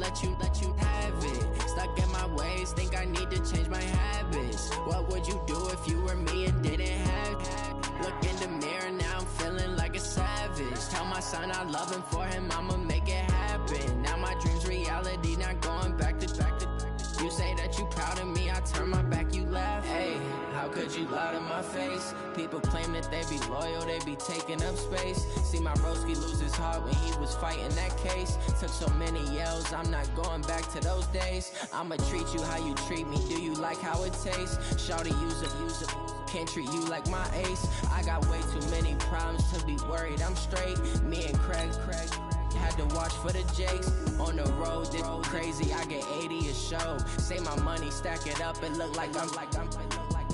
let you have it. Stuck in my ways, think I need to change my habits. What would you do if you were me and didn't have it? Look in the mirror, now I'm feeling like a savage. Tell my son I love him, for him I'ma make it happen. Now my dream's reality, not going back to. You say that you proud of me, I turn my back, you laugh. Hey, how could you lie to my face? People claim that they be loyal, they be taking up space. See my broski lose his heart when he was fighting that case. Took so many yells, I'm not going back to those days. I'ma treat you how you treat me, do you like how it tastes? Shawty, use it, can't treat you like my ace. I got way too many problems to be worried, I'm straight. Me and Craig had to watch for the Jakes. On the road, this crazy, I get 80 a show. Say my money, stack it up, it look like I'm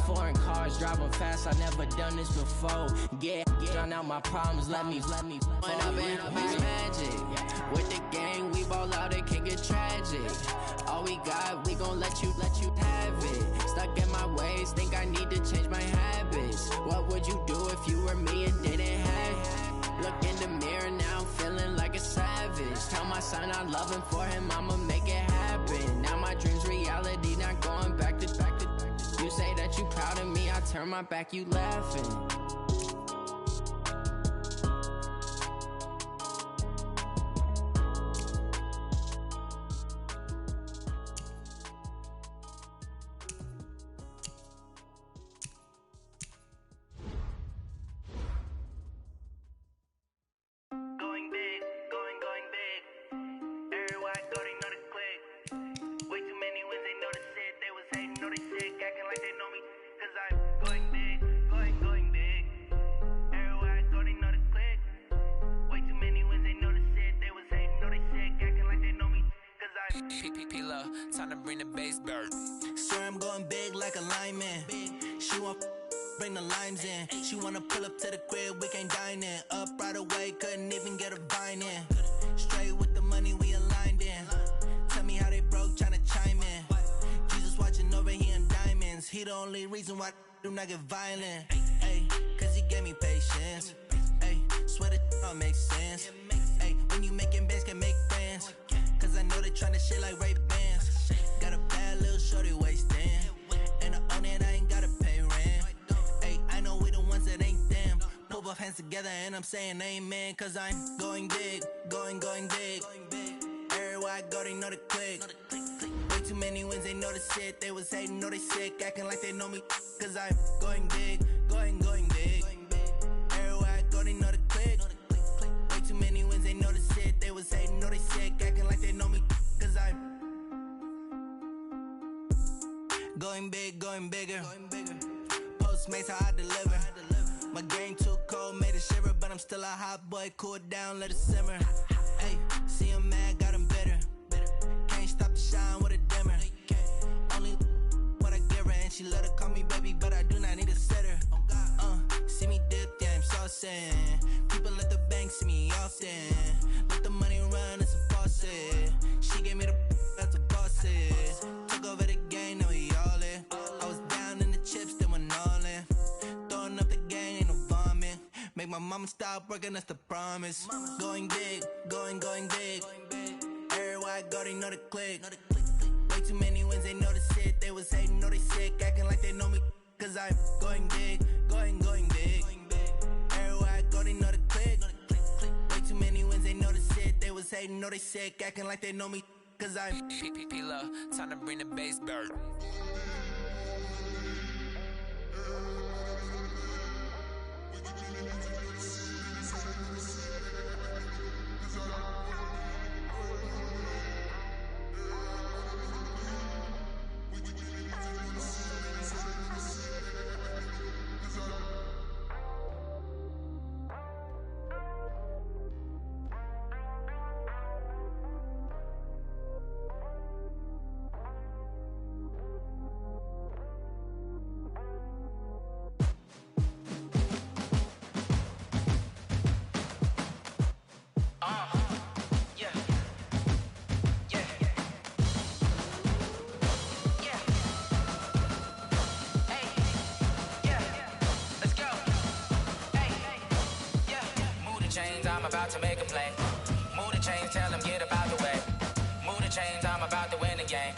foreign cars, driving fast, I never done this before. Drown out my problems, let me When up and up is magic. With the gang, we ball out, it can get tragic. All we got, we gon' let you have it. Stuck in my ways, think I need to change my habits. What would you do if you were me and didn't have it? Look in the mirror, now I'm feeling like a savage. Tell my son I love him, for him I'ma make it happen. Now my dream's reality, not going back to. You say that you proud of me, I turn my back, you laughing. Time to bring the bass bird. Swear I'm going big like a lineman. She want bring the limes in. She wanna pull up to the crib, we can't dine in. Up right away, couldn't even get a vine in. Straight with the money we aligned in. Tell me how they broke, tryna chime in. Jesus watching over here in diamonds. He the only reason why I do not get violent. Ay, cause he gave me patience. Ay, swear that all makes sense. Ay, when you making bands, can make friends. Cause I know they tryna shit like Ray-Bans. Got a bad little shorty wasting. And I own it, I ain't gotta pay rent. Ay, I know we the ones that ain't them. Pull both hands together and I'm saying amen. Cause I'm going big, going big. Everywhere I go, they know the click. Way too many wins, they know the shit. They was hating, know they sick, acting like they know me. Cause I'm going big, going big. Everywhere I go, they know the click. Way too many wins, they know the shit. They was hating, know they sick, acting like they know me. Cause I'm going big, going bigger. Postmates how I deliver. My game too cold, made it shiver, but I'm still a hot boy. Cool it down, let it simmer. Hey, see him mad, got him bitter. Can't stop the shine with a dimmer. Only what I give her, and she let her call me baby, but I do not need a sitter. See me dip, yeah, I'm saucing. People let the bank see me often. Let the money run, it's a faucet. She gave me the that's a bosses. Took over the game, now we all in. I was down in the chips, then went all in. Throwing up the gang, ain't no vomit. Make my mama stop working, that's the promise. Going big, going big. Everywhere I go, they know the click. Way too many wins, they know the shit. They was hating, know they sick, acting like they know me. Cause I'm going big, going big. Everywhere I go, they know the click. Way too many wins, they know the shit. They was hating, know they sick, acting like they know me. Cause I'm P-P-P-Love, time to bring the bass bird. about to win the game.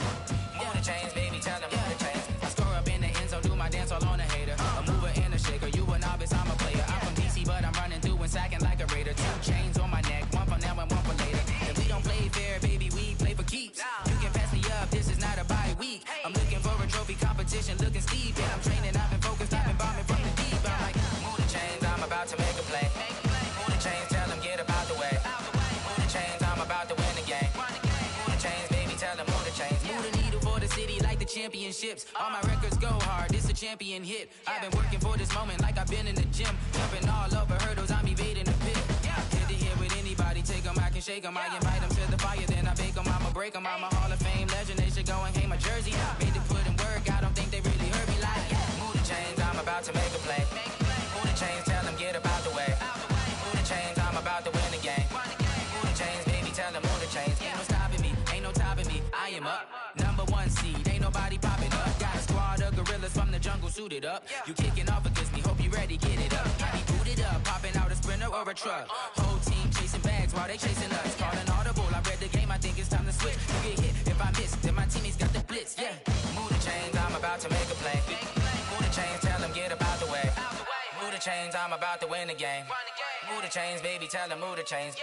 Move the chains, baby, tell them move the chains. I score up in the end zone, do my dance all on a hater. A mover and a shaker, you a novice, I'm a player. I'm from DC, but I'm running through and sacking like a raider. 2 chains on my neck, one for now and one for later. If we don't play fair, baby, we play for keeps. You can pass me up, this is not a bye week. I'm looking for a trophy competition, looking steep. And I'm training, I've been focused, I've been bombing from the deep. I'm like, move the chains, I'm about to make a play. Move the chains, tell them get up out the way. Move the chains, I'm about to win the game. Move the chains, baby, tell them move the chains. Move the needle for the city like the championships. All my records go hard, this a champion hit. I've been working for this moment like I've been in the gym. Jumping all over hurdles, I'm evading the pit. Head to head with anybody, take them, I can shake them. I invite them to the fire, then I bake them, I'ma break them. I'm a Hall of Fame legend, they should go and hang my jersey. Made to put in work, I don't think they really heard me like, move the chains, I'm about to make a play. Move the chains, tell them get up out the way. Move the chains, I'm about to win the game. Move the chains, baby, tell them move the chains. Ain't no stopping me, ain't no topping me, I am up. Number 1 seed, ain't nobody popping up. Got a squad of gorillas from the jungle suited up. You kicking off against me, hope you ready, get it up. I be booted up, popping out a sprinter or a truck. Whole team chasing bags while they chasing us. Calling audible, I read the game, I think it's time to switch. You get hit, if I miss, then my teammates got the blitz, yeah. Move the chains, I'm about to make a play. Move the chains, tell them get up out the way. Move the chains, I'm about to win the game. Move the chains, baby, tell them move the chains.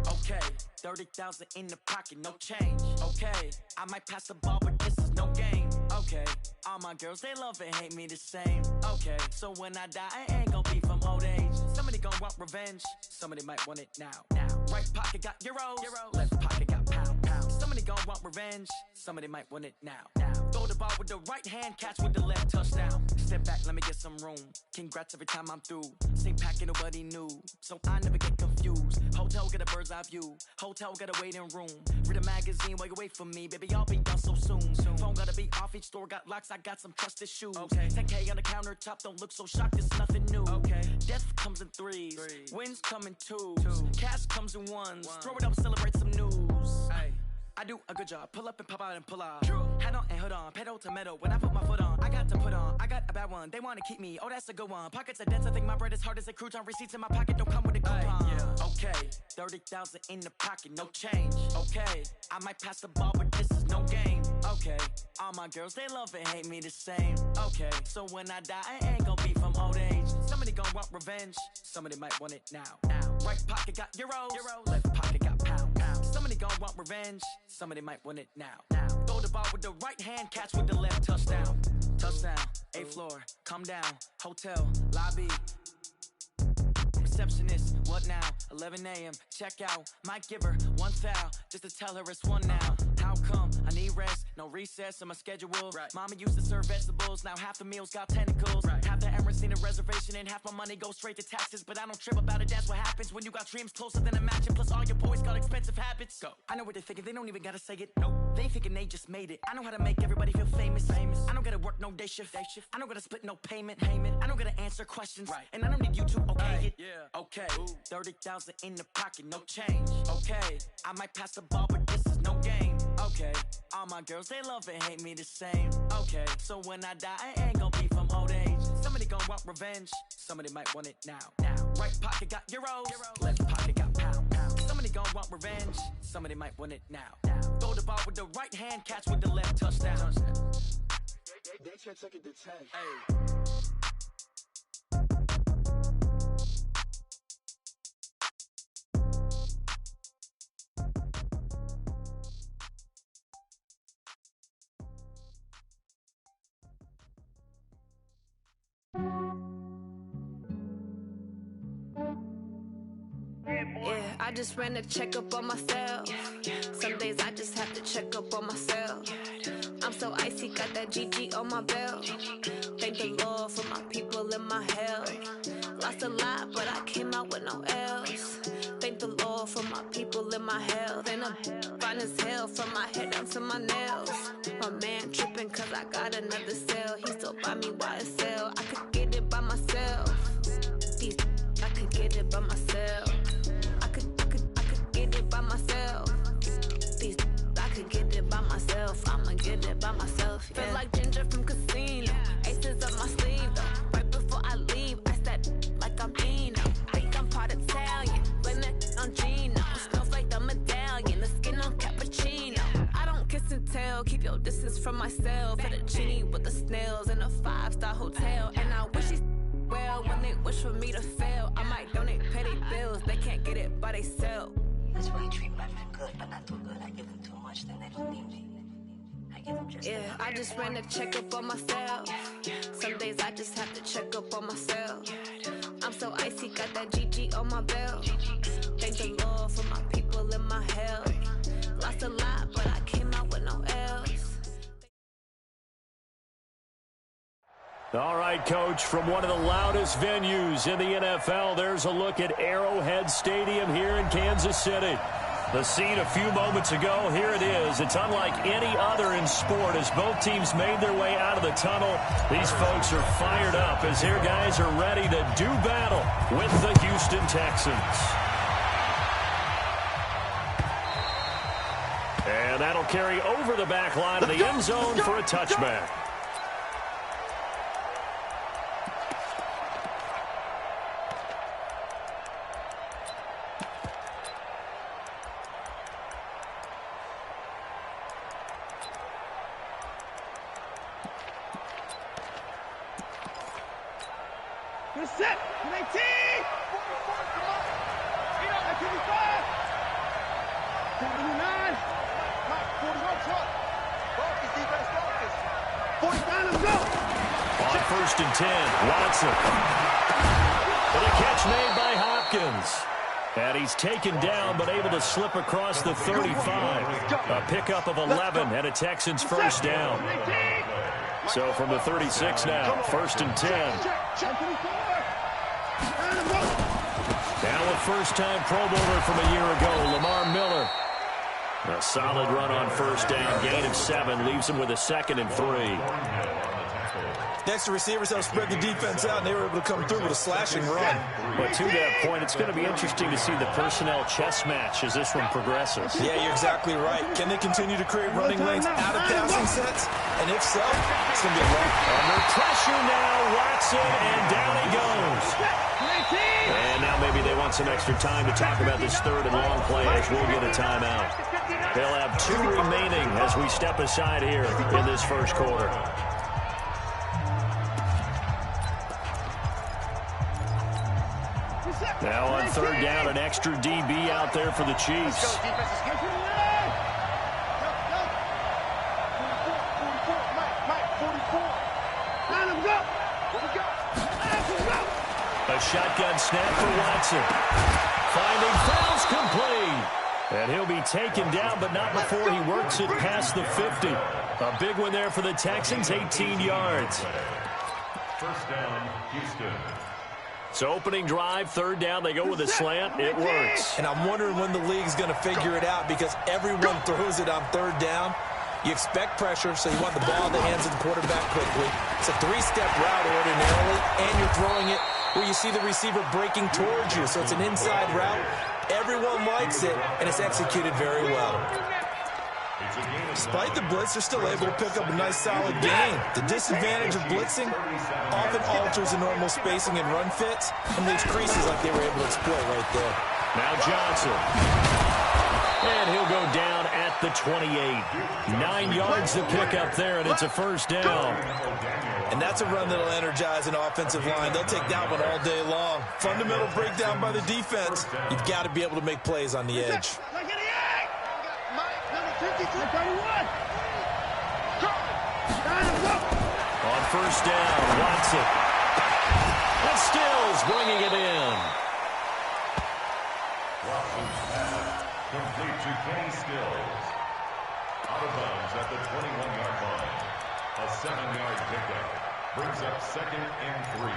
Okay, 30,000 in the pocket, no change. Okay, I might pass the ball, but this is no game. Okay, all my girls, they love and hate me the same. Okay, so when I die, I ain't gon' be from old age. Somebody gon' want revenge, somebody might want it now. Right pocket got euros, left pocket gon' want revenge, somebody might want it now. Throw the ball with the right hand, catch with the left, touchdown. Step back, let me get some room. Congrats every time I'm through. Same packet, nobody knew, so I never get confused. Hotel get a bird's eye view. Hotel get a waiting room. Read a magazine while you wait for me, baby. I'll be done so soon. Phone gotta be off, each store got locks. I got some trusted shoes. 10K on the countertop, don't look so shocked. It's nothing new. Death comes in threes, wins come in twos, cash comes in ones. Throw it up, celebrate some news. I do a good job, pull up and pop out and pull out. Hat on and hood on, pedal to metal. When I put my foot on, I got to put on. I got a bad one, they wanna keep me. Oh, that's a good one. Pockets are dense, I think my bread is hard as a crouton. Receipts in my pocket don't come with a coupon. Okay, 30,000 in the pocket, no change. Okay, I might pass the ball, but this is no game. Okay, all my girls, they love and hate me the same. Okay, so when I die, I ain't gon' be from old age. Somebody gon' want revenge, somebody might want it now. Right pocket got euros, left pocket got pounds. Somebody gon' want revenge, somebody might want it now. Throw the ball with the right hand, catch with the left, touchdown. Touchdown, 8th floor, come down, hotel, lobby. Receptionist, what now? 11 a.m., check out. Might give her one foul, just to tell her it's one now. How come? I need rest, no recess in my schedule. Mama used to serve vegetables, now half the meals got tentacles. Half the Emirates need a reservation and half my money goes straight to taxes. But I don't trip about it, that's what happens when you got dreams closer than a matching. Plus all your boys got expensive habits. Go. I know what they're thinking, they don't even gotta say it. Nope. They thinking they just made it. I know how to make everybody feel famous. I don't gotta work no day shift. I don't gotta split no payment. I don't gotta answer questions. And I don't need you to okay it. Okay, 30,000 in the pocket, no change. Okay, I might pass the ball, but this is no game. Okay, all my girls, they love and hate me the same. Okay, so when I die, I ain't gon' be from old age. Somebody gon' want revenge, somebody might want it now. Right pocket got euros, left pocket got pounds. Somebody gon' want revenge, somebody might want it now. Throw the ball with the right hand, catch with the left, touchdown. They can't take it to 10. Yeah, I just ran a checkup on myself. Some days I just have to check up on myself. I'm so icy, got that GG on my belt. Thank the Lord for my people in my health. Lost a lot, but I came out with no else. Thank the Lord for my people in my health. And I'm fine as hell from my head down to my nails. My man tripping cause I got another cell. He still buy me YSL. I could get it by myself. I could get it by myself. I could get it by myself. I could get it by myself. I'ma get it by myself. Yeah. Feel like Ginger from Casino. Aces up my sleeve though. Right before I leave, I said like I'm Dino. Think I'm part Italian. Blame it on Gino. Smells like the medallion. The skin on cappuccino. I don't kiss and tell. Keep your distance from myself. For the genie with the snails in a 5-star hotel. And I wish he's well when they wish for me to fail. I might donate petty bills. They can't get it by themselves. That's why you treat my men good, but not too good. I give them too much, then they don't need me. I give them just enough. I just ran a checkup on myself. Some days I just have to check up on myself. I'm so icy, got that GG on my belt. Thank the Lord for my people in my health. Lost a lot, but I came out with no else. All right, Coach, from one of the loudest venues in the NFL, there's a look at Arrowhead Stadium here in Kansas City. The scene a few moments ago, here it is. It's unlike any other in sport as both teams made their way out of the tunnel. These folks are fired up as their guys are ready to do battle with the Houston Texans. And that'll carry over the back line of the end zone for a touchback. Good set. 19. 44. Come on. 55. 49. 41 truck. Focus, defense, focus. 49, let's go. On 1st and 10, Watson. And a catch made by Hopkins. And he's taken down, but able to slip across the 35. A pickup of 11 and a Texans first down. So from the 36 now, 1st and 10. Now a first-time Pro Bowler from a year ago, Lamar Miller. A solid run on first down, gain of 7, leaves him with a 2nd and 3. Next, the receivers helped spread the defense out, and they were able to come through with a slashing run. But to that point, it's going to be interesting to see the personnel chess match as this one progresses. Yeah, you're exactly right. Can they continue to create running lanes out of passing sets? And if so, it's going to be a long. Under pressure now, Watson, and down he goes. And now maybe they want some extra time to talk about this 3rd and long play as we'll get a timeout. They'll have 2 remaining as we step aside here in this first quarter. Now on 3rd down, an extra DB out there for the Chiefs. A shotgun snap for Watson. Finding Fells complete. And he'll be taken down, but not before he works it past the 50. A big one there for the Texans, 18 yards. First down, Houston. So opening drive, 3rd down, they go with a slant. It works. And I'm wondering when the league's going to figure it out because everyone throws it on 3rd down. You expect pressure, so you want the ball in the hands of the quarterback quickly. It's a 3-step route ordinarily, and you're throwing it where you see the receiver breaking towards you. So it's an inside route. Everyone likes it, and it's executed very well. Despite the blitz, they're still able to pick up a nice solid gain. The disadvantage of blitzing often alters the normal spacing and run fits and leaves creases like they were able to exploit right there. Now Johnson. And he'll go down at the 28. 9 yards to pick up there, and it's a first down. And that's a run that'll energize an offensive line. They'll take that one all day long. Fundamental breakdown by the defense. You've got to be able to make plays on the edge. On first down, Watson. And Stills bringing it in. Watson's pass complete to Kenny Stills. Out of bounds at the 21-yard line. A 7-yard pickup brings up 2nd and 3.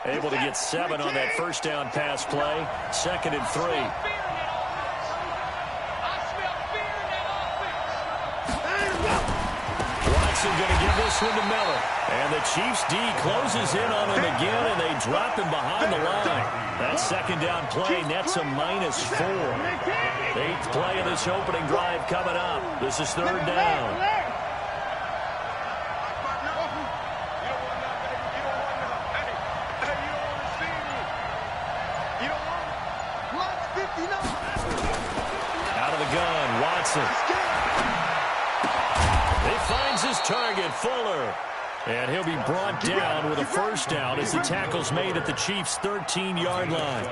Able to get 7 on that first down pass play. 2nd and 3. Watson going to give this one to Miller. And the Chiefs D closes in on him again, and they drop him behind the line. That 2nd down play nets a -4. 8th play of this opening drive coming up. This is 3rd down. Out of the gun, Watson. He finds his target, Fuller. And he'll be brought down with a first down as the tackle's made at the Chiefs' 13-yard line.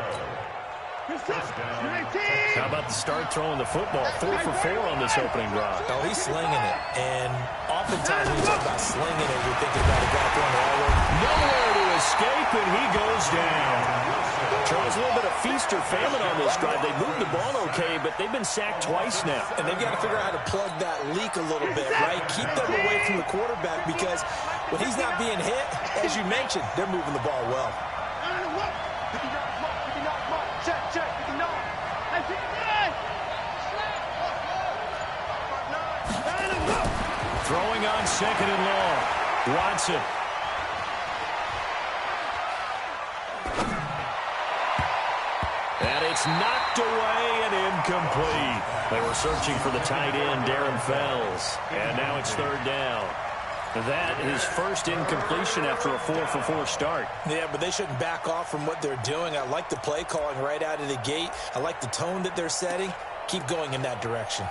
How about the start throwing the football? 4 for 4 on this opening drive. Oh, he's slinging it. And oftentimes when you talk about slinging it, you're thinking about a guy throwing the all over. Nowhere to escape, and he goes down. Charles, a little bit of feast or famine on this drive. They moved the ball okay, but they've been sacked twice now. And they've got to figure out how to plug that leak a little bit, right? Keep them away from the quarterback because when he's not being hit, as you mentioned, they're moving the ball well. Throwing on 2nd and long. Watson. And it's knocked away and incomplete. They were searching for the tight end, Darren Fells. And now it's 3rd down. That is first incompletion after a 4 for 4 start. Yeah, but they shouldn't back off from what they're doing. I like the play calling right out of the gate. I like the tone that they're setting. Keep going in that direction.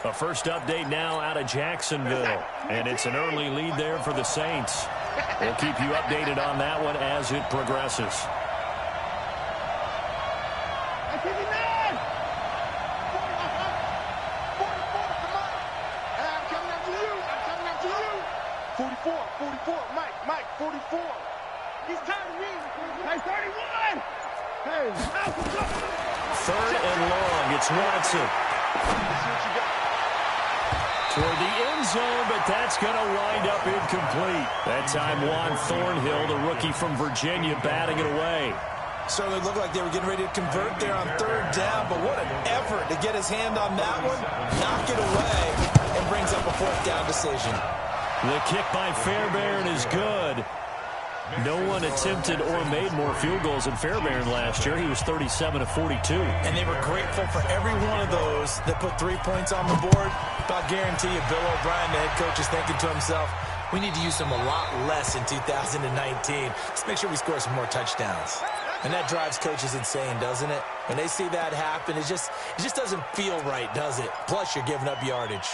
A first update now out of Jacksonville. And it's an early lead there for the Saints. We'll keep you updated on that one as it progresses. Mike, 44. Third and long. It's Watson. Toward the end zone, but that's going to wind up incomplete. That time, Juan Thornhill, the rookie from Virginia, batting it away. Certainly looked like they were getting ready to convert there on third down, but what an effort to get his hand on that one, knock it away, and brings up a fourth down decision. The kick by Fairbairn is good. No one attempted or made more field goals than Fairbairn last year. He was 37 of 42. And they were grateful for every one of those that put 3 points on the board. But I guarantee you, Bill O'Brien, the head coach, is thinking to himself, we need to use them a lot less in 2019. Let's make sure we score some more touchdowns. And that drives coaches insane, doesn't it? When they see that happen, it just doesn't feel right, does it? Plus, you're giving up yardage.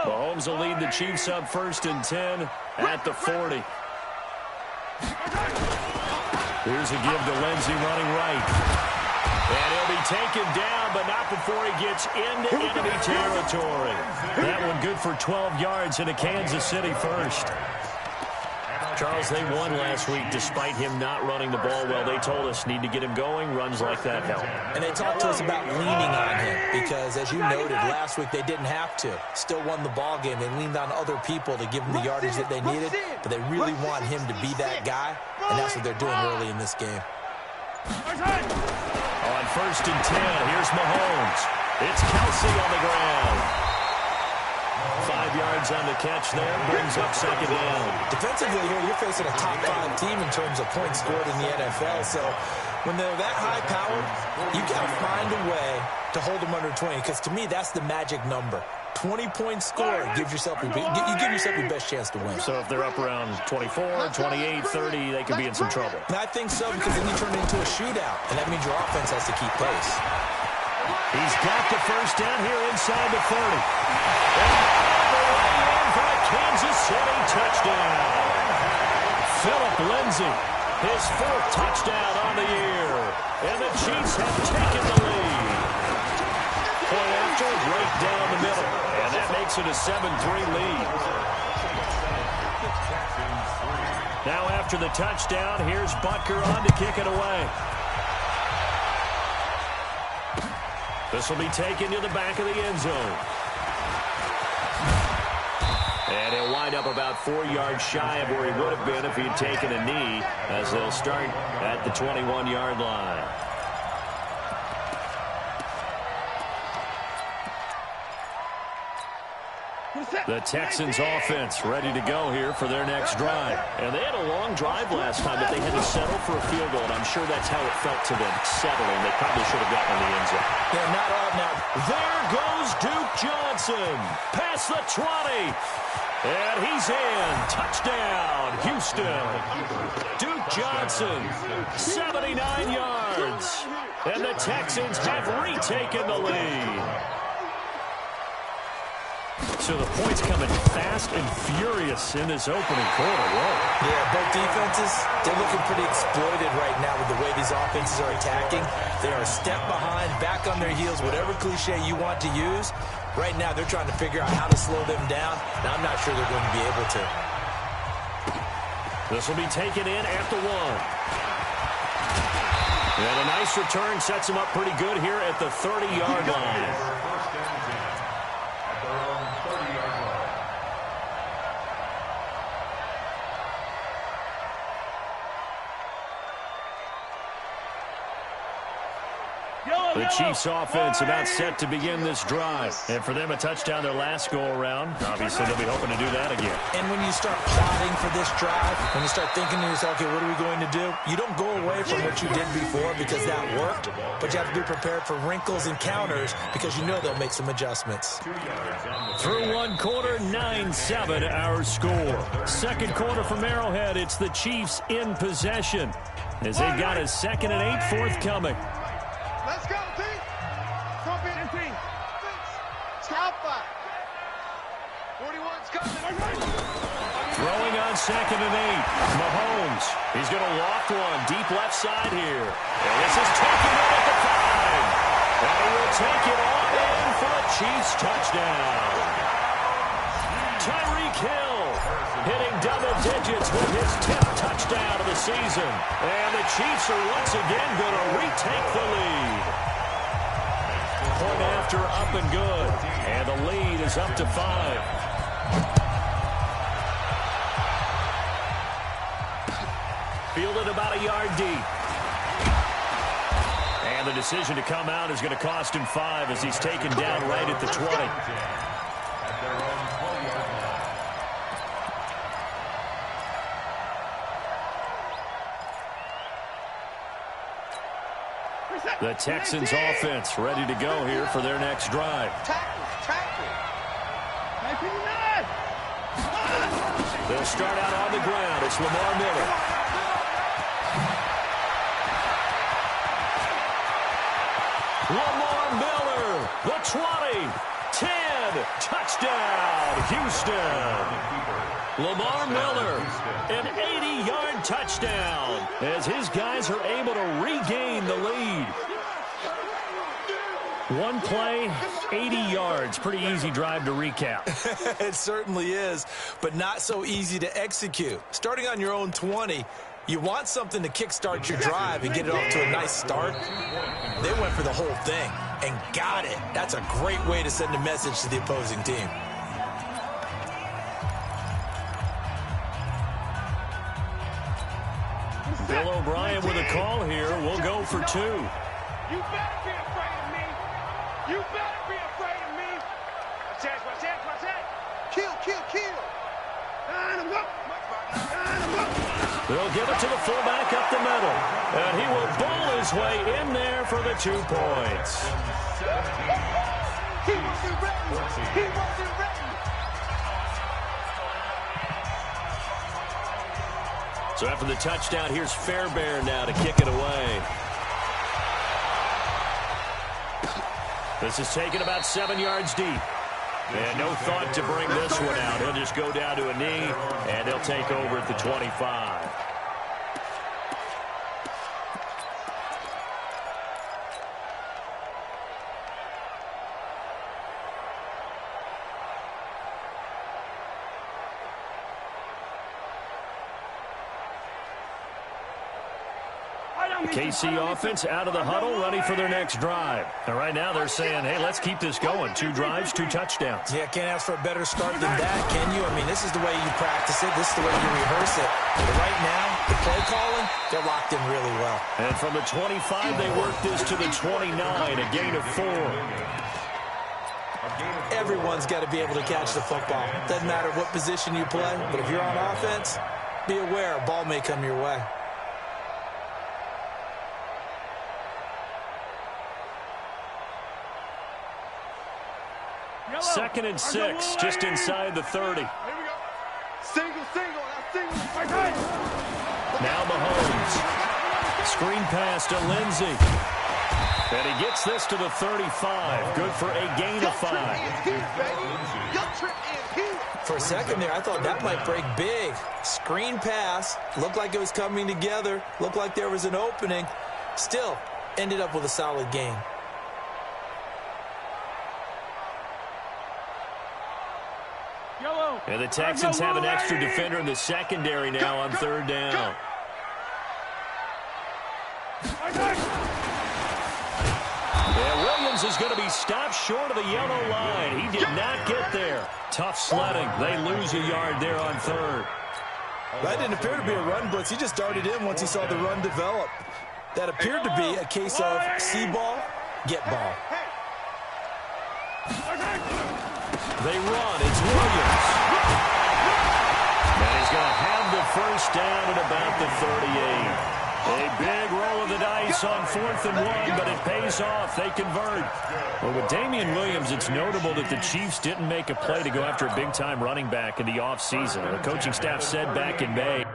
Mahomes will lead the Chiefs up 1st and 10 at the 40. Here's a give to Lindsey running right. And he'll be taken down, but not before he gets into enemy territory. That one good for 12 yards into Kansas City first. Charles, they won last week despite him not running the ball well. They told us need to get him going. Runs like that help. And they talked to us about leaning on him because, as you noted, last week they didn't have to. Still won the ball game. They leaned on other people to give them the yardage that they needed, but they really want him to be that guy, and that's what they're doing early in this game. On 1st and 10, here's Mahomes. It's Kelsey on the ground. 5 yards on the catch there, brings up 2nd down. Defensively here, you're facing a top 5 team in terms of points scored in the NFL, so when they're that high-powered, you got to find a way to hold them under 20, because to me, that's the magic number. 20 points scored, you give yourself your best chance to win. So if they're up around 24, 28, 30, they could be in some trouble. And I think so, because then you turn it into a shootout, and that means your offense has to keep pace. He's got the 1st down here inside the 30. And all the way in for a Kansas City touchdown. Phillip Lindsay, his 4th touchdown on the year. And the Chiefs have taken the lead. Point after, right down the middle. And that makes it a 7-3 lead. Now after the touchdown, here's Butker on to kick it away. This will be taken to the back of the end zone. And he'll wind up about 4 yards shy of where he would have been if he'd taken a knee, as they'll start at the 21-yard line. The Texans offense ready to go here for their next drive. And they had a long drive last time, but they had to settle for a field goal, and I'm sure that's how it felt to them, settling. They probably should have gotten in the end zone. Yeah, not all now. There goes Duke Johnson. Past the 20. And he's in. Touchdown, Houston. Duke Johnson, 79 yards. And the Texans have retaken the lead. So the points coming fast and furious in this opening quarter. Whoa. Yeah, both defenses, they're looking pretty exploited right now with the way these offenses are attacking. They are a step behind, back on their heels, whatever cliche you want to use. Right now, they're trying to figure out how to slow them down, and I'm not sure they're going to be able to. This will be taken in at the 1. And a nice return sets him up pretty good here at the 30-yard line. The Chiefs offense about set to begin this drive. And for them, a touchdown their last go-around. Obviously, they'll be hoping to do that again. And when you start plotting for this drive, when you start thinking to yourself, okay, what are we going to do? You don't go away from what you did before because that worked, but you have to be prepared for wrinkles and counters because you know they'll make some adjustments. Through one quarter, 9-7 our score. Second quarter from Arrowhead, it's the Chiefs in possession as they've got a 2nd and 8 forthcoming. Let's go, team. Stop it, team. Stop back. 41's coming. Throwing on 2nd and 8. Mahomes. He's going to loft one deep left side here. And this is taken in at the 5. And he will take it all in for a Chiefs touchdown. Tyreek Hill hitting double digits with his 10th touchdown of the season. And the Chiefs are once again going to retake the lead. Point after up and good. And the lead is up to 5. Fielded about a yard deep. And the decision to come out is going to cost him 5 as he's taken down right at the 20. The Texans offense ready to go here for their next drive. They'll start out on the ground. It's Lamar Miller. Lamar Miller, the 20, 10, touchdown, Houston. Lamar Miller, an 80-yard touchdown as his guys are able to regain the lead. One play, 80 yards. Pretty easy drive to recap. It certainly is, but not so easy to execute. Starting on your own 20, you want something to kickstart your drive and get it off to a nice start. They went for the whole thing and got it. That's a great way to send a message to the opposing team. Bill O'Brien with a call here. We'll go for 2. You better be afraid of me. You better be afraid of me. Watch that. Kill. Line him up. They'll give it to the fullback up the middle. And he will bowl his way in there for the 2 points. He wasn't ready. So after the touchdown, here's Fairbairn now to kick it away. This is taken about 7 yards deep. And no thought to bring this one out. He'll just go down to a knee, and he'll take over at the 25. KC offense out of the huddle, ready for their next drive. And right now they're saying, hey, let's keep this going. 2 drives, 2 touchdowns. Yeah, can't ask for a better start than that, can you? I mean, this is the way you practice it. This is the way you rehearse it. But right now, the play calling, they're locked in really well. And from the 25, they work this to the 29, a gain of 4. Everyone's got to be able to catch the football. Doesn't matter what position you play, but if you're on offense, be aware a ball may come your way. Second and 6, just inside the 30. Here we go. Single. Now Mahomes. Screen pass to Lindsey. And he gets this to the 35. Good for a gain of 5. For a second there, I thought that might break big. Screen pass. Looked like it was coming together. Looked like there was an opening. Still, ended up with a solid gain. And the Texans have an extra defender in the secondary now on 3rd down. And Williams is going to be stopped short of the yellow line. He did not get there. Tough sledding. They lose a yard there on 3rd. That didn't appear to be a run blitz. He just darted in once he saw the run develop. That appeared to be a case of see ball, get ball. They run. It's Williams. And he's going to have the first down at about the 38. A big roll of the dice on 4th and 1, but it pays off. They convert. Well, with Damian Williams, it's notable that the Chiefs didn't make a play to go after a big-time running back in the offseason. The coaching staff said back in May,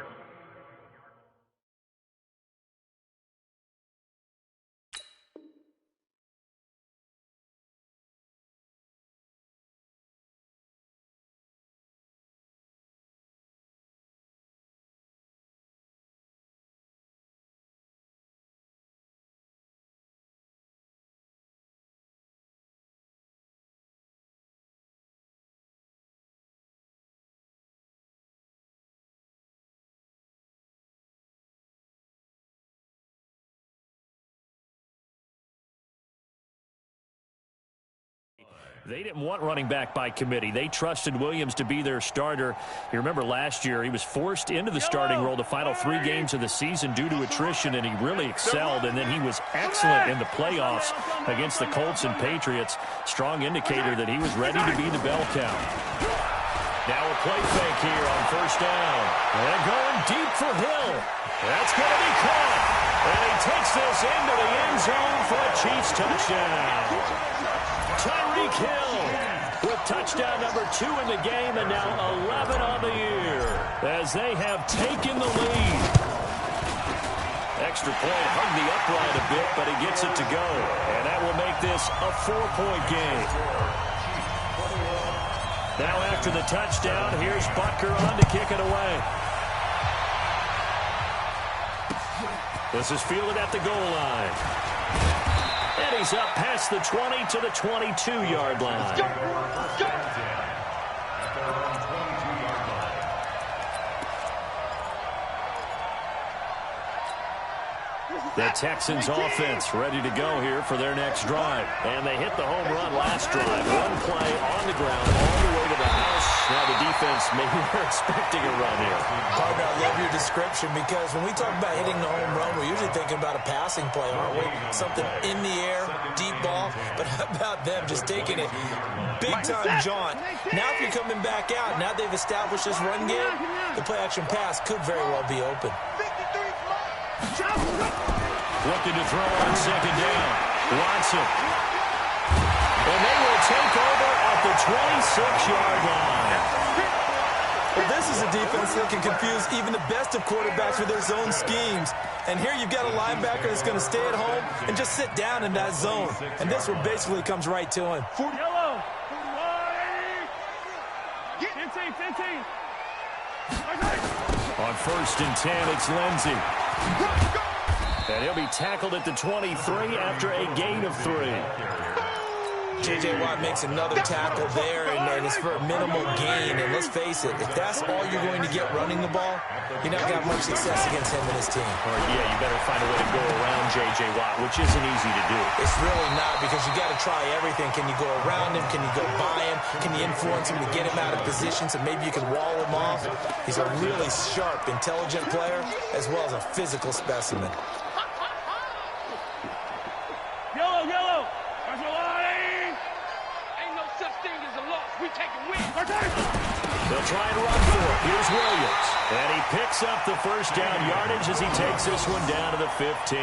They didn't want running back by committee. They trusted Williams to be their starter. You remember last year he was forced into the starting role the final 3 games of the season due to attrition, and he really excelled, and then he was excellent in the playoffs against the Colts and Patriots. Strong indicator that he was ready to be the bell cow. Now a play fake here on first down. And going deep for Hill. That's going to be caught. And he takes this into the end zone for a Chiefs touchdown. Tyreek Hill with touchdown number 2 in the game, and now 11 on the year as they have taken the lead. Extra point hung the upright a bit, but he gets it to go. And that will make this a 4-point game. Now after the touchdown, here's Butker on to kick it away. This is fielded at the goal line. And he's up past the 20 to the 22-yard line. The Texans offense ready to go here for their next drive. And they hit the home run last drive. One play on the ground all the way to the house. Now the defense, maybe they're expecting a run here. Partner, I love your description because when we talk about hitting the home run, we're usually thinking about a passing play, aren't we? Something in the air, deep ball. But how about them just taking it big-time jaunt? Now if you're coming back out, now they've established this run game, the play-action pass could very well be open. Looking to throw on second down. Watson. And they will take over at the 26-yard line. Well, this is a defense that can confuse even the best of quarterbacks with their zone schemes. And here you've got a linebacker that's going to stay at home and just sit down in that zone. And this one basically comes right to him. Yellow. 15. On first and 10, it's Lindsey. And he'll be tackled at the 23 after a gain of 3. J.J. Watt makes another tackle there, and it's for a minimal gain. And let's face it, if that's all you're going to get running the ball, you're not going to have much success against him and his team. Yeah, you better find a way to go around J.J. Watt, which isn't easy to do. It's really not, because you got to try everything. Can you go around him? Can you go by him? Can you influence him to get him out of position so maybe you can wall him off? He's a really sharp, intelligent player, as well as a physical specimen. Yellow. There's a line. Ain't no such thing as a loss. We take a win. They'll try and run for it. Here's Williams. And he picks up the first down yardage as he takes this one down to the 15.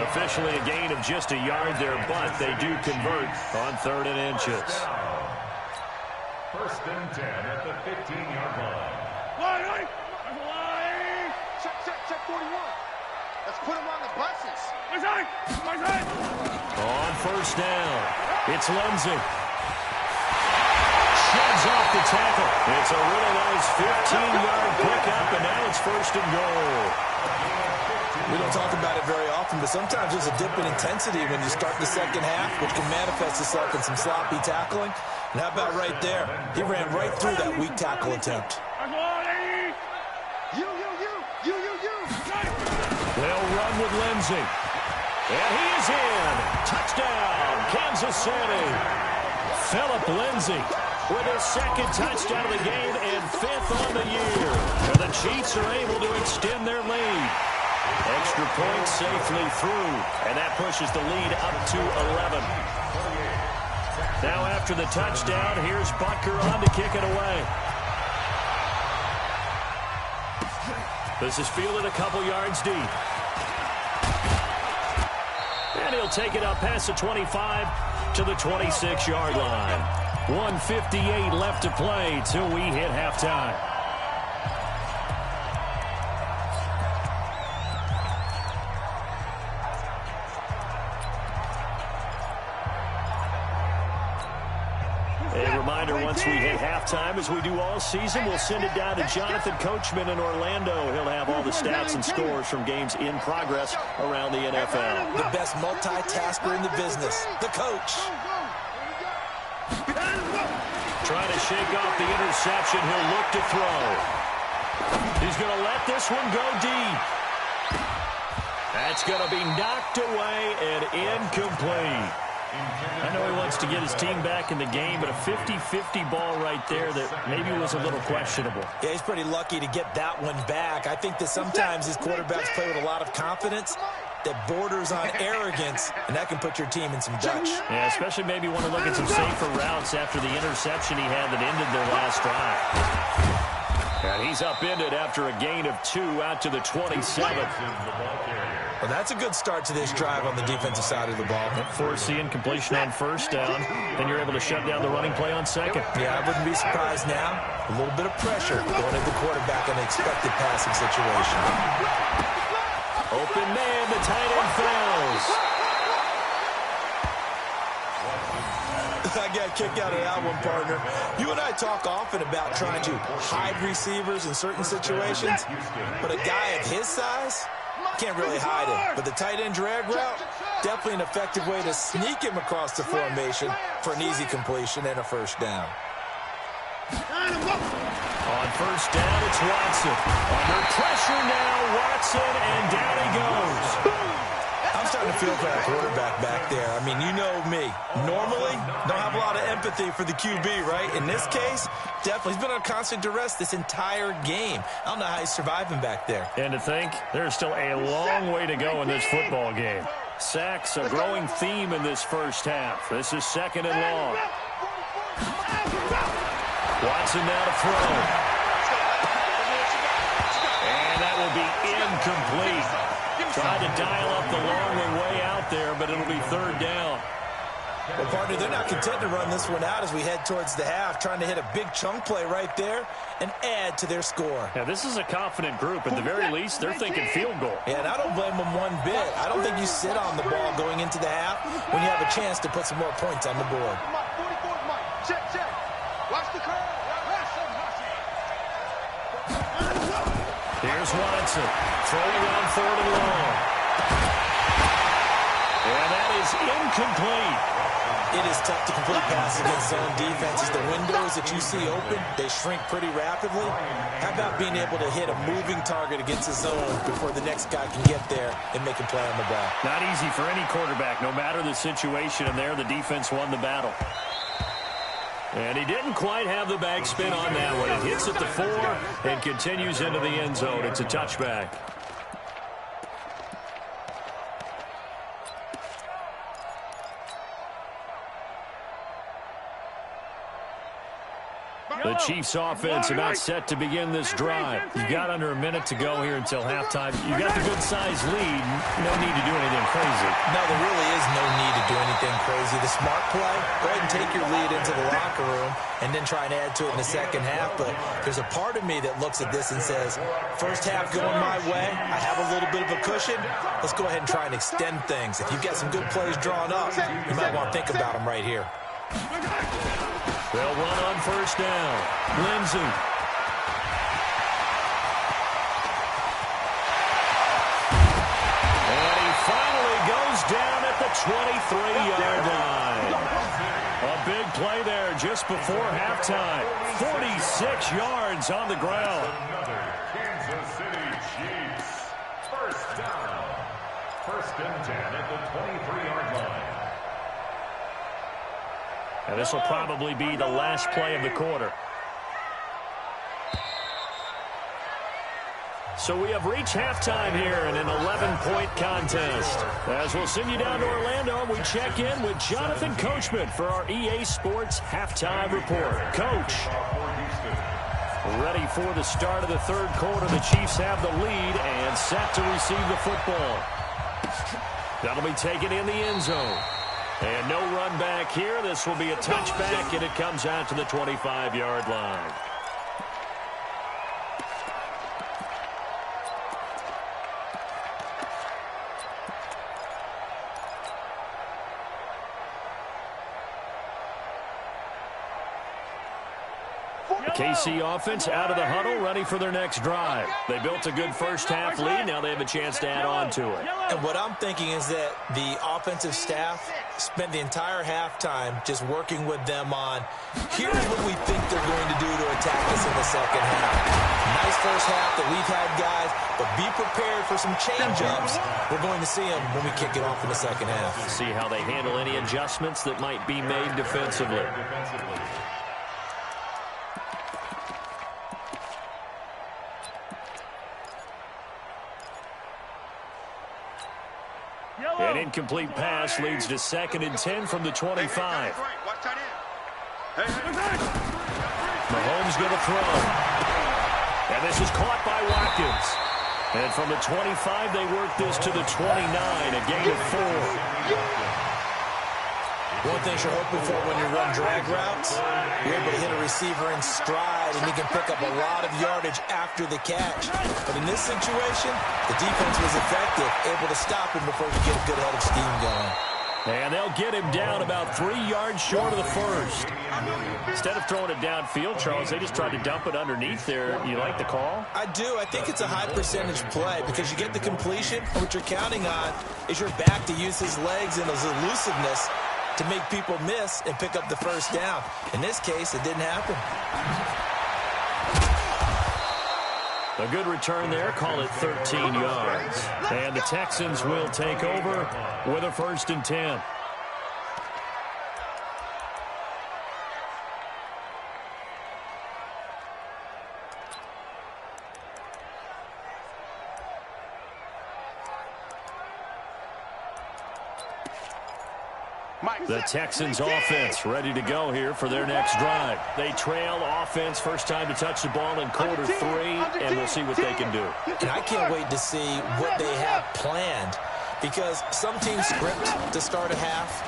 Officially a gain of just a yard there, but they do convert on 3rd and inches. First and 10 at the 15-yard line. Line. There's a line. Check 41. Let's put him on the buses. On first down, it's Lindsey. Sheds off the tackle. It's a really nice 15-yard pickup, and now it's first and goal. We don't talk about it very often, but sometimes there's a dip in intensity when you start the second half, which can manifest itself in some sloppy tackling. And how about right there? He ran right through that weak tackle attempt. They'll run with Lindsey. And he is in. Touchdown, Kansas City. Philip Lindsey with his 2nd touchdown of the game and 5th on the year. And the Chiefs are able to extend their lead. Extra point safely through. And that pushes the lead up to 11. Now after the touchdown, here's Butker on to kick it away. This is fielded a couple yards deep. And he'll take it up past the 25 to the 26-yard line. 1:58 left to play till we hit halftime. A reminder, once we hit halftime, as we do all season, we'll send it down to Jonathan Coachman in Orlando. He'll have all the stats and scores from games in progress around the NFL. The best multitasker in the business, the coach. Trying to shake off the interception. He'll look to throw. He's going to let this one go deep. That's going to be knocked away and incomplete. I know he wants to get his team back in the game, but a 50-50 ball right there that maybe was a little questionable. Yeah, he's pretty lucky to get that one back. I think that sometimes these quarterbacks play with a lot of confidence that borders on arrogance, and that can put your team in some Dutch. Yeah, especially maybe want to look at some safer routes after the interception he had that ended their last drive. And he's upended after a gain of 2 out to the 27. Well, that's a good start to this drive on the defensive side of the ball. Force the incompletion on first down. Then you're able to shut down the running play on second. Yeah, I wouldn't be surprised now. A little bit of pressure going at the quarterback in an expected passing situation. Open man, the tight end fails. I got kicked out of that one, partner. You and I talk often about trying to hide receivers in certain situations, but a guy of his size can't really hide him. But the tight end drag route, definitely an effective way to sneak him across the formation for an easy completion and a first down. On first down, it's Watson. Under pressure now, Watson, and down he goes. I'm starting to feel for that quarterback back there. I mean, you know me. Normally, don't have a lot of empathy for the QB, right? In this case, definitely. He's been under constant duress this entire game. I don't know how he's surviving back there. And to think, there's still a long way to go in this football game. Sacks, a growing theme in this first half. This is second and long. Watson now to throw. And that will be incomplete. Tried to dial up the long one way out there, but it'll be third down. Well, partner, they're not content to run this one out as we head towards the half, trying to hit a big chunk play right there and add to their score. Yeah, this is a confident group. At the very least, they're thinking field goal. Yeah, and I don't blame them one bit. I don't think you sit on the ball going into the half when you have a chance to put some more points on the board. Check, check. Watch the curve. Here's Watson, throwing on 4th and long. And that is incomplete. It is tough to complete passes against zone defenses. The windows that you see open, they shrink pretty rapidly. How about being able to hit a moving target against a zone before the next guy can get there and make a play on the ball? Not easy for any quarterback, no matter the situation, and there the defense won the battle. And he didn't quite have the backspin on that one. It hits at the 4 and continues into the end zone. It's a touchback. The Chiefs offense about set to begin this drive. You've got under a minute to go here until halftime. You've got the good-sized lead. No need to do anything crazy. No, there really is no need to do anything crazy. The smart play, go ahead and take your lead into the locker room and then try and add to it in the second half. But there's a part of me that looks at this and says, first half going my way, I have a little bit of a cushion. Let's go ahead and try and extend things. If you've got some good plays drawn up, you might want to think about them right here. They'll run on first down. Lindsey. And he finally goes down at the 23-yard line. A big play there just before halftime. 46 yards on the ground. Another Kansas City Chiefs. First down. 1st and 10 at the 23-yard line. And this will probably be the last play of the quarter. So we have reached halftime here in an 11-point contest. As we'll send you down to Orlando, we check in with Jonathan Coachman for our EA Sports Halftime Report. Coach, ready for the start of the third quarter. The Chiefs have the lead and set to receive the football. That'll be taken in the end zone. And no run back here. This will be a touchback, and it comes out to the 25-yard line. KC offense out of the huddle, ready for their next drive. They built a good first-half lead. Now they have a chance to add on to it. And what I'm thinking is that the offensive staff spent the entire halftime just working with them on, here's what we think they're going to do to attack us in the second half. Nice first half that we've had, guys, but be prepared for some change-ups. We're going to see them when we kick it off in the second half. See how they handle any adjustments that might be made defensively. An incomplete pass leads to 2nd and 10 from the 25. Mahomes going to throw. And this is caught by Watkins. And from the 25, they work this to the 29, a gain of 4. One thing you're hoping for when you run drag routes, you're able to hit a receiver in stride, and he can pick up a lot of yardage after the catch. But in this situation, the defense was effective, able to stop him before he get a good head of steam going. And they'll get him down about 3 yards short of the first. Instead of throwing it downfield, Charles, they just tried to dump it underneath there. You like the call? I do. I think it's a high percentage play because you get the completion, and what you're counting on is your back to use his legs and his elusiveness to make people miss and pick up the first down. In this case, it didn't happen. A good return there. Call it 13 yards. And the Texans will take over with a 1st and 10. The Texans offense ready to go here for their next drive. They trail offense, first time to touch the ball in quarter 3, and we'll see what they can do. And I can't wait to see what they have planned, because some teams script to start a half.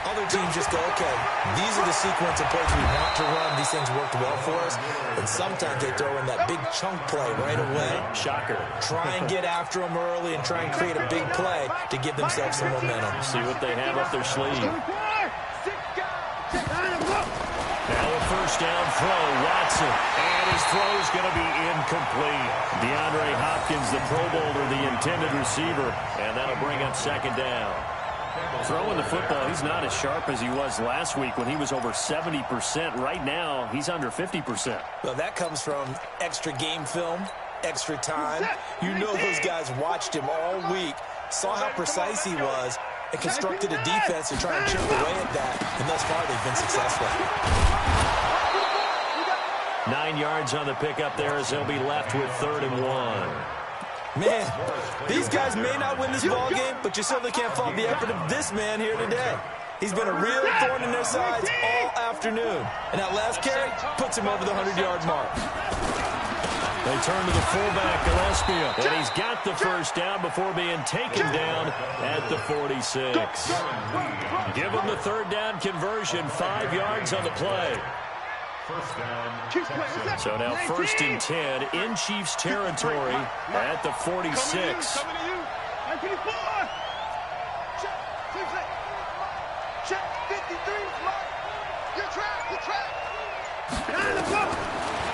Other teams just go, okay, these are the sequence of plays we want to run. These things worked well for us. And sometimes they throw in that big chunk play right away. Shocker. Try and get after them early and try and create a big play to give themselves some momentum. See what they have up their sleeve. Now a first down throw, Watson. And his throw is going to be incomplete. DeAndre Hopkins, the Pro Bowler, the intended receiver. And that'll bring up 2nd down. Throwing the football, he's not as sharp as he was last week when he was over 70%. Right now, he's under 50%. Well, that comes from extra game film, extra time. You know those guys watched him all week, saw how precise he was, and constructed a defense to try and chip away at that. And thus far, they've been successful. 9 yards on the pickup there as they'll be left with 3rd and 1. Man, these guys may not win this ball game, but you certainly can't fault the effort of this man here today. He's been a real thorn in their sides all afternoon. And that last carry puts him over the 100-yard mark. They turn to the fullback, Gillespie, and he's got the first down before being taken down at the 46. Give him the 3rd down conversion, 5 yards on the play. So now 1st and 10 in Chiefs territory at the 46.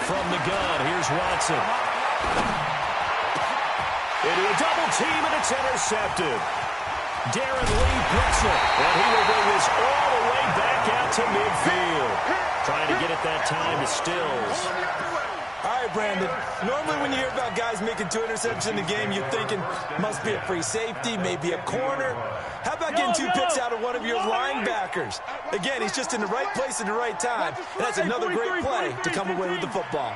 From the gun, here's Watson. Into a double team, and it's intercepted. Darren Lee picks it, and he will bring this all the way back out to midfield. Trying to get it that time to Stills. All right, Brandon. Normally when you hear about guys making 2 interceptions in the game, you're thinking must be a free safety, maybe a corner. How about getting 2 picks out of one of your linebackers? Again, he's just in the right place at the right time, and that's another great play to come away with the football.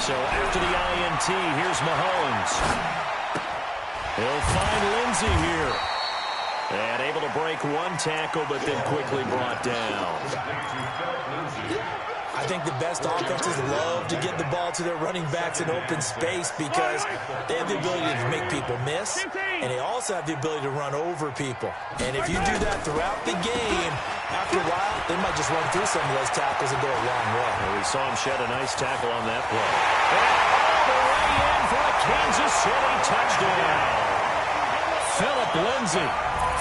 So after the INT, here's Mahomes. He'll find Lindsey here. And able to break 1 tackle, but then quickly brought down. I think the best offenses love to get the ball to their running backs in open space because they have the ability to make people miss, and they also have the ability to run over people. And if you do that throughout the game, after a while, they might just run through some of those tackles and go a long way. Well, we saw him shed a nice tackle on that play. And all the way in for a Kansas City touchdown. Philip Lindsay,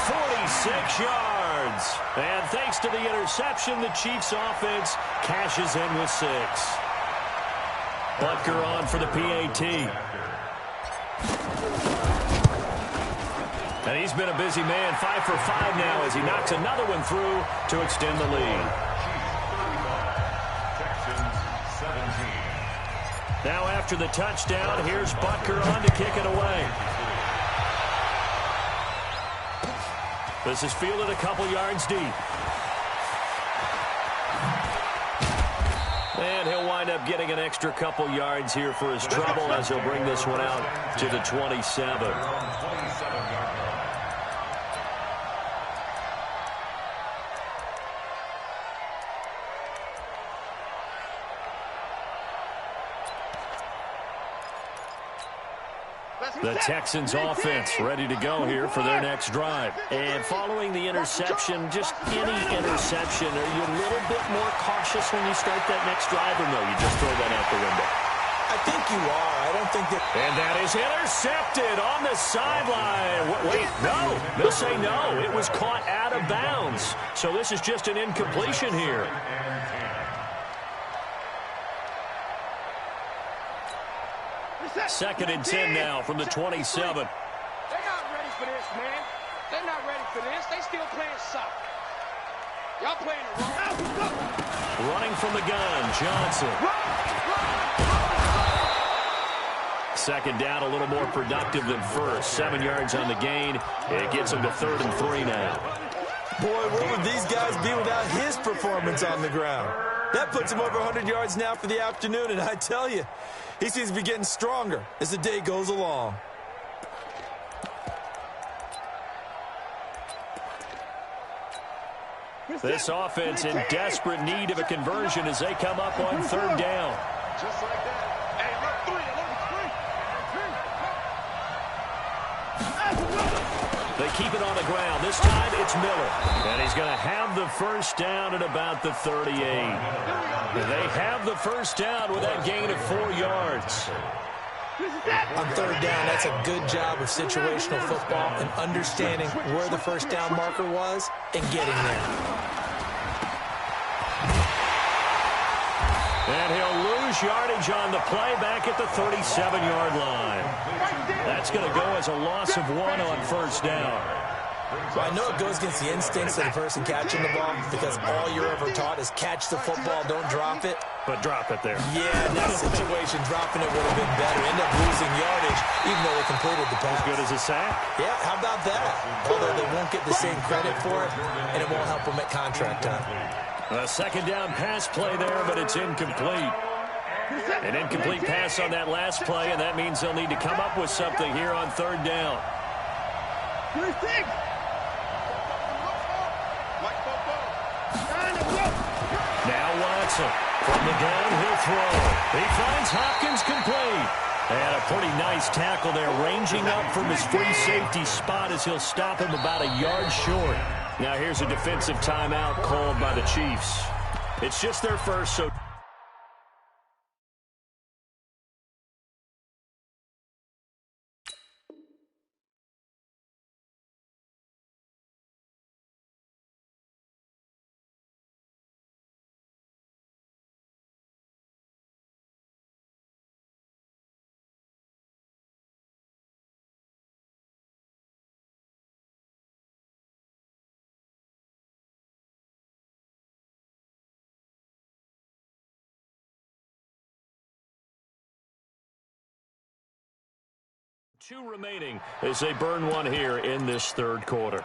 46 yards. yards. And thanks to the interception, the Chiefs offense cashes in with 6. Butker on for the PAT. And he's been a busy man, 5 for 5 now as he knocks another one through to extend the lead. Now after the touchdown, here's Butker on to kick it away. This is fielded a couple yards deep. And he'll wind up getting an extra couple yards here for his trouble as he'll bring this one out to the 27. The Texans offense ready to go here for their next drive. And following the interception, just any interception, are you a little bit more cautious when you start that next drive, or no, you just throw that out the window? I think you are. I don't think that... And that is intercepted on the sideline. Wait, no. They'll say no. It was caught out of bounds. So this is just an incompletion here. Second and 10 now from the 27. They're not ready for this, man. They're not ready for this. They still playing soccer. Y'all playing the wrong. Running from the gun, Johnson. Second down, a little more productive than first. 7 yards on the gain. It gets him to 3rd and 3 now. Boy, where would these guys be without his performance on the ground? That puts him over 100 yards now for the afternoon, and I tell you, he seems to be getting stronger as the day goes along. This offense in desperate need of a conversion as they come up on 3rd down. Just like that. Hey, look, 3. They keep it on the ground. This time it's Miller. And he's going to have the first down at about the 38. They have the first down with that gain of 4 yards. On 3rd down, that's a good job of situational football and understanding where the first down marker was and getting there. And he'll lose yardage on the play back at the 37-yard line. That's going to go as a loss of 1 on first down. Well, I know it goes against the instincts of the person catching the ball because all you're ever taught is catch the football, don't drop it. But drop it there. Yeah, in that situation, dropping it would have been better. End up losing yardage, even though they completed the pass. As good as a sack? Yeah, how about that? Although they won't get the same credit for it, and it won't help them at contract time. A second down pass play there, but it's incomplete. An incomplete pass on that last play, and that means they'll need to come up with something here on 3rd down. Now Watson. From the gun, he'll throw. He finds Hopkins complete. And a pretty nice tackle there, ranging up from his free safety spot as he'll stop him about a yard short. Now here's a defensive timeout called by the Chiefs. It's just their first, so... Two remaining as they burn one here in this 3rd quarter.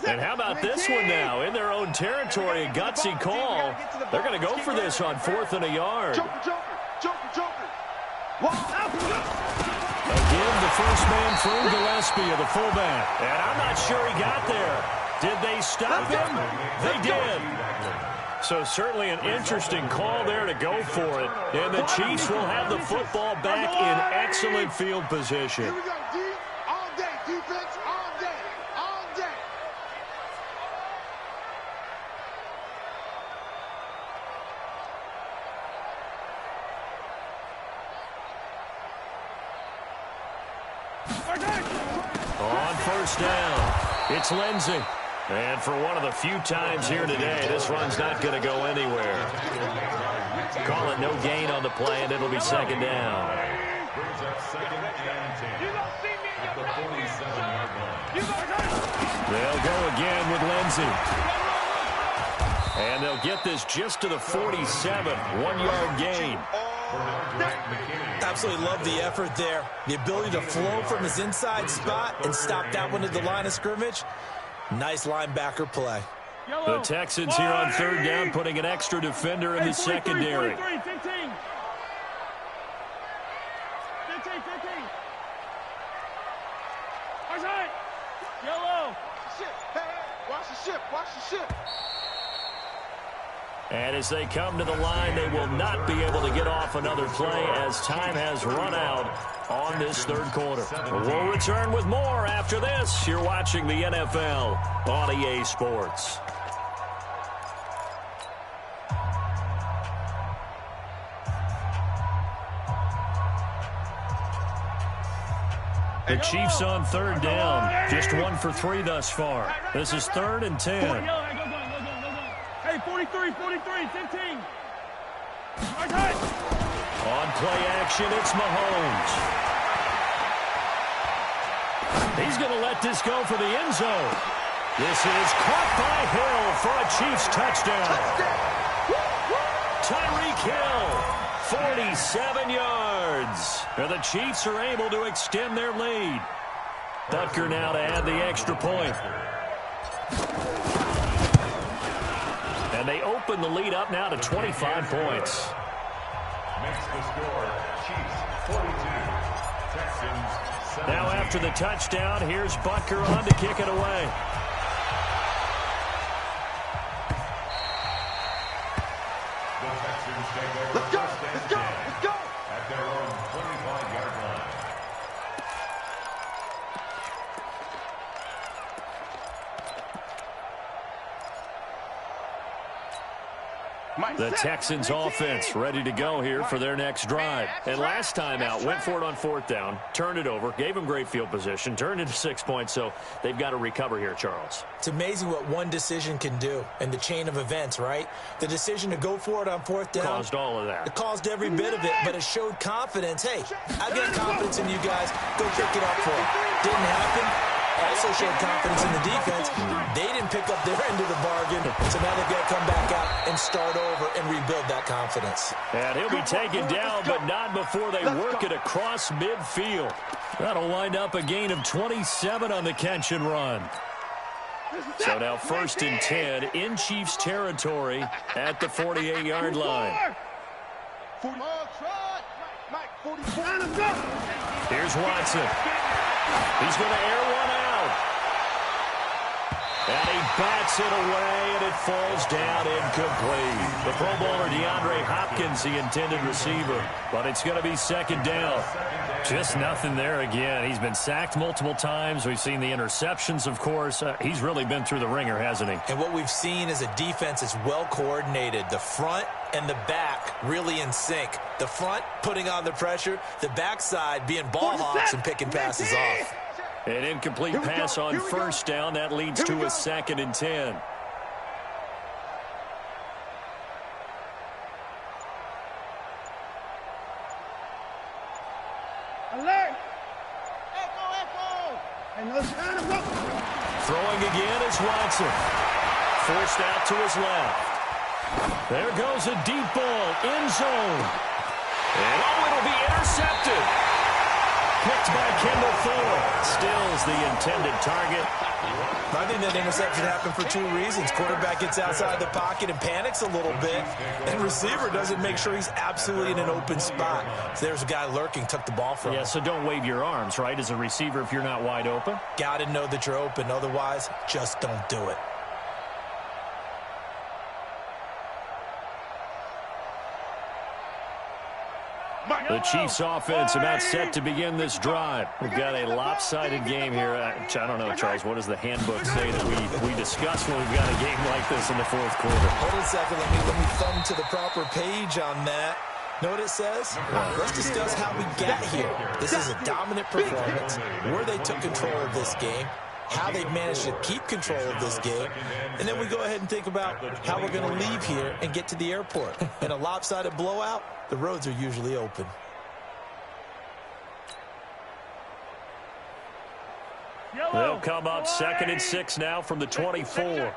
And how about this one now? In their own territory, a gutsy call. They're going to go for this on 4th and a yard. Joker. Again, the first man through Gillespie of the fullback. And I'm not sure he got there. Did they stop him? They did. So certainly an interesting call there to go for it. And the Chiefs will have the football back in excellent field position. Here we go, D. All day, defense, all day. On first down, it's Lindsey. And for one of the few times here today, this run's not going to go anywhere. Call it no gain on the play, and it'll be second down. Brings up second and 10 at the 47-yard line. They'll go again with Lindsey. And they'll get this just to the 47, 1-yard gain. Absolutely love the effort there. The ability to flow from his inside spot and stop that one at the line of scrimmage. Nice linebacker play. The Texans here on third down, putting an extra defender in the secondary. 15. Outside. Yellow. Watch the ship. And as they come to the line, they will not be able to get off another play as time has run out on this third quarter. We'll return with more after this. You're watching the NFL on EA Sports. The Chiefs on third down. Just 1 for 3 thus far. This is 3rd and 10. Hey, 43, 15. On play action, it's Mahomes. He's going to let this go for the end zone. This is caught by Hill for a Chiefs touchdown. Tyreek Hill, 47 yards. And the Chiefs are able to extend their lead. Butker now to add the extra point. And they open the lead up now to 25 points. Makes the score, Chiefs 42, Texans 17. Now after the touchdown, here's Butker on to kick it away. The Texans take over first and 10 at their own 25-yard line. The Texans offense ready to go here for their next drive. And last time out, went for it on 4th down, turned it over, gave them great field position, turned into 6 points, so they've got to recover here, Charles. It's amazing what one decision can do in the chain of events, right? The decision to go for it on 4th down. Caused all of that. It caused every bit of it, but it showed confidence. Hey, I've got confidence in you guys. Go pick it up for it. Didn't happen. Also showed confidence in the defense. They didn't pick up their end of the bargain, so now they've got to come back out and start over and rebuild that confidence. And he'll be taken down, but not before they work it across midfield. That'll wind up a gain of 27 on the catch and run. So now 1st and 10 in Chiefs territory at the 48-yard line. Here's Watson. He's going to air one out. And he bats it away, and it falls down incomplete. The Pro Bowler DeAndre Hopkins, the intended receiver. But it's going to be 2nd down. Just nothing there again. He's been sacked multiple times. We've seen the interceptions, of course. He's really been through the ringer, hasn't he? And what we've seen is a defense is well coordinated. The front and the back really in sync. The front putting on the pressure. The backside being ball hawks and picking passes off. An incomplete pass on 1st down. That leads to a 2nd and 10. Alert! Echo! And no sign of Throwing again is Watson. Forced out to his left. There goes a deep ball. End zone. And it'll be intercepted. Picked by Kendall Fuller. Stills the intended target. I think that interception happened for 2 reasons. Quarterback gets outside the pocket and panics a little bit. And receiver doesn't make sure he's absolutely in an open spot. So there's a guy lurking, took the ball from him. Yeah, so don't wave your arms, right, as a receiver if you're not wide open. Got to know that you're open. Otherwise, just don't do it. The Chiefs offense about set to begin this drive. We've got a lopsided game here. I don't know, Charles, what does the handbook say that we discuss when we've got a game like this in the 4th quarter? Hold on a second. Let me thumb to the proper page on that. Know what it says? Let's discuss how we got here. This is a dominant performance, where they took control of this game, how they managed to keep control of this game, and then we go ahead and think about how we're going to leave here and get to the airport. In a lopsided blowout, the roads are usually open. They'll come up 2nd and 6 now from the 24.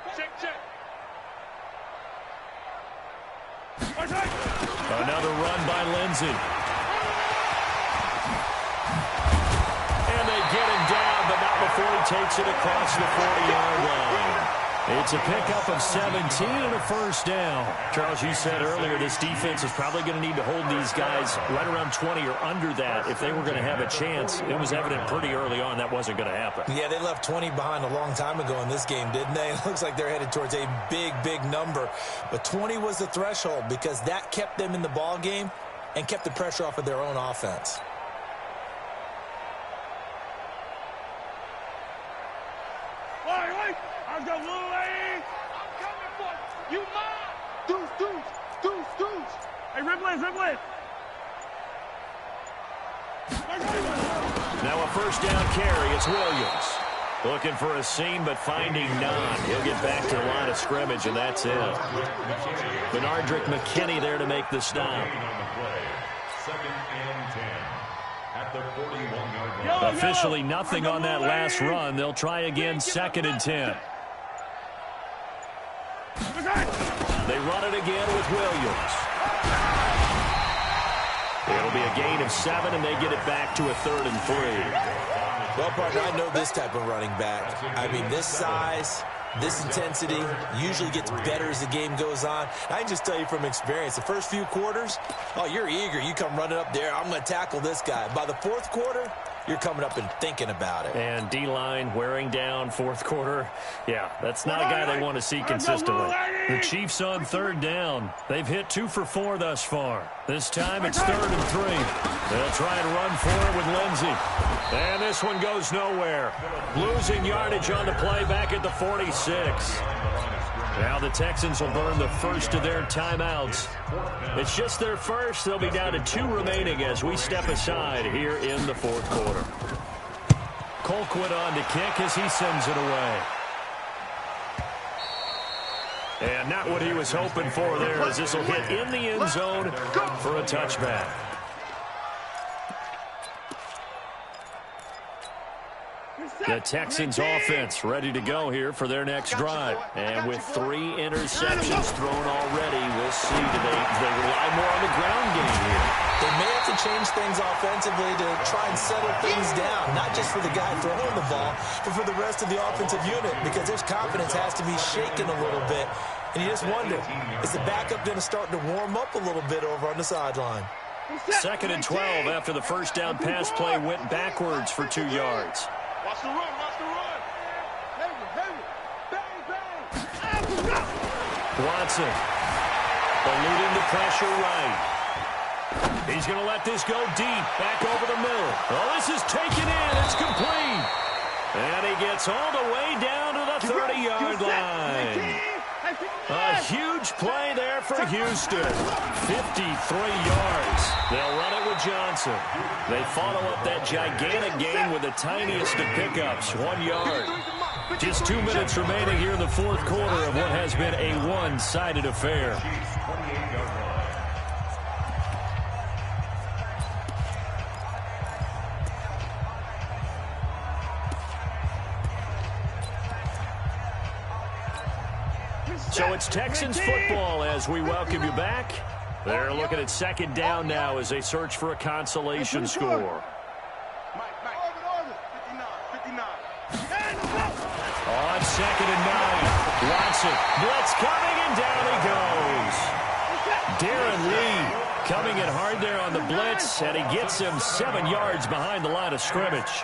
Another run by Lindsey. And they get him down, but not before he takes it across the 40-yard line. It's a pickup of 17 and a first down. Charles, you said earlier this defense is probably going to need to hold these guys right around 20 or under that if they were going to have a chance. It was evident pretty early on that wasn't going to happen. Yeah, they left 20 behind a long time ago in this game, didn't they? It looks like they're headed towards a big, big number. But 20 was the threshold because that kept them in the ball game and kept the pressure off of their own offense. I've got little lady. I'm coming for you. You mine. Deuce. Hey, Riblet. Now a first down carry. It's Williams. Looking for a seam, but finding none. He'll get back to the line of scrimmage, and that's it. Benardrick McKinney there to make the stop. 2nd and 10 at the 41-yard line. Officially nothing on that last run. They'll try again 2nd and 10. They run it again with Williams. It'll be a gain of 7, and they get it back to a 3rd and 3. Well, partner, I know this type of running back. I mean, this size, this intensity usually gets better as the game goes on. I can just tell you from experience, the first few quarters, oh, you're eager. You come running up there, I'm going to tackle this guy. By the 4th quarter, you're coming up and thinking about it. And D-line wearing down 4th quarter. Yeah, that's not a guy they want to see consistently. The Chiefs on 3rd down. They've hit 2 for 4 thus far. This time it's 3rd and 3. They'll try and run for it with Lindsey. And this one goes nowhere. Losing yardage on the play back at the 46. Now the Texans will burn the first of their timeouts. It's just their first. They'll be down to 2 remaining as we step aside here in the 4th quarter. Colquitt on to kick as he sends it away. And not what he was hoping for there, as this will hit in the end zone for a touchback. The Texans offense ready to go here for their next drive. And with 3 interceptions thrown already, we'll see. Do they rely more on the ground game here? They may have to change things offensively to try and settle things down, not just for the guy throwing the ball, but for the rest of the offensive unit, because their confidence has to be shaken a little bit. And you just wonder, is the backup going to start to warm up a little bit over on the sideline? 2nd and 12 after the first down pass play went backwards for 2 yards. Watch the run. Watson eluding the pressure right. He's going to let this go deep, back over the middle. Oh, this is taken in. It's complete. And he gets all the way down to the 30-yard line. A huge play there for Houston. 53 yards. They'll run it with Johnson. They follow up that gigantic gain with the tiniest of pickups, 1 yard. Just 2 minutes remaining here in the 4th quarter of what has been a one-sided affair. So it's Texans football as we welcome you back. They're looking at 2nd down now as they search for a consolation score. On 2nd and 9, Watson, blitz coming, and down he goes. Darren Lee coming in hard there on the blitz, and he gets him 7 yards behind the line of scrimmage.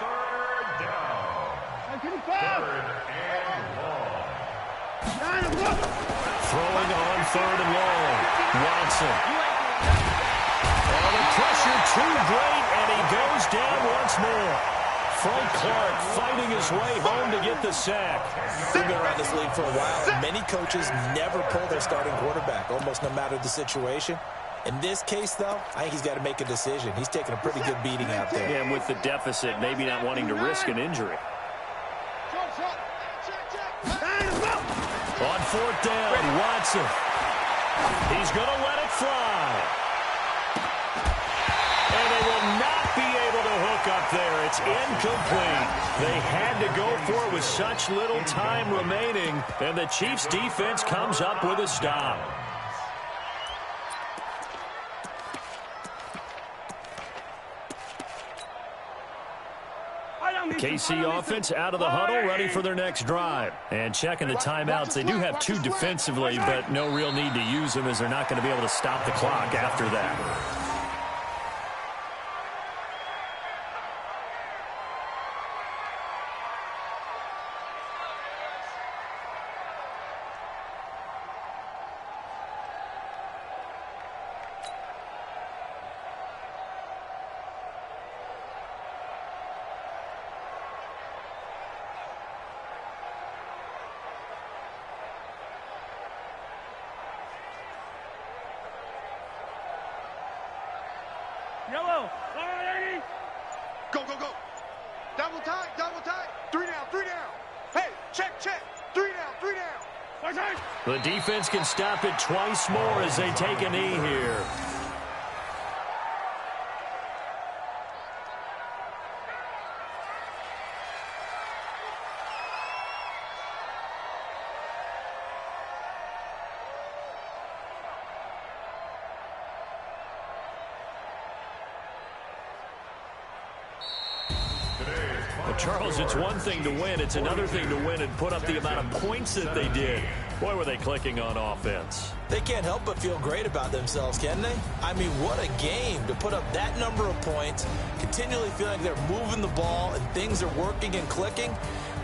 Throwing on 3rd and long, Watson. Oh, the pressure too great, and he goes down once more. Frank Clark fighting his way home to get the sack. We've been around this league for a while, and many coaches never pull their starting quarterback, almost no matter the situation. In this case, though, I think he's got to make a decision. He's taking a pretty good beating out there. Yeah, and with the deficit, maybe not wanting to risk an injury. On fourth down, Watson. He's going to let it fly. And they will not be able to hook up there. It's incomplete. They had to go for it with such little time remaining, and the Chiefs' defense comes up with a stop. KC offense out of the huddle, ready for their next drive. And checking the timeouts. They do have two defensively, but no real need to use them as they're not going to be able to stop the clock after that. Yellow. All right, 80. Go, go, go. Double tight, double tight. 3 down, 3 down. Hey, check, check. 3 down, 3 down. The defense can stop it twice more as they take a knee here. Charles, it's one thing to win. It's another thing to win and put up the amount of points that they did. Boy, were they clicking on offense. They can't help but feel great about themselves, can they? I mean, what a game to put up that number of points, continually feeling like they're moving the ball and things are working and clicking.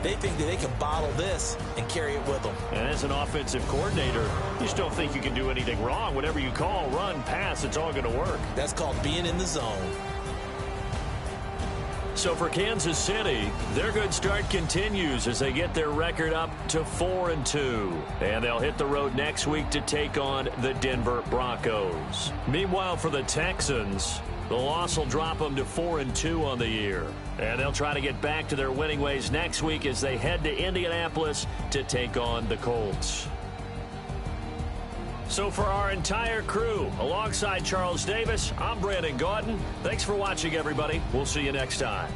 They think that they can bottle this and carry it with them. And as an offensive coordinator, you just don't think you can do anything wrong. Whatever you call, run, pass, it's all going to work. That's called being in the zone. So for Kansas City, their good start continues as they get their record up to 4-2. And they'll hit the road next week to take on the Denver Broncos. Meanwhile, for the Texans, the loss will drop them to 4-2 on the year. And they'll try to get back to their winning ways next week as they head to Indianapolis to take on the Colts. So for our entire crew, alongside Charles Davis, I'm Brandon Gaudin. Thanks for watching, everybody. We'll see you next time.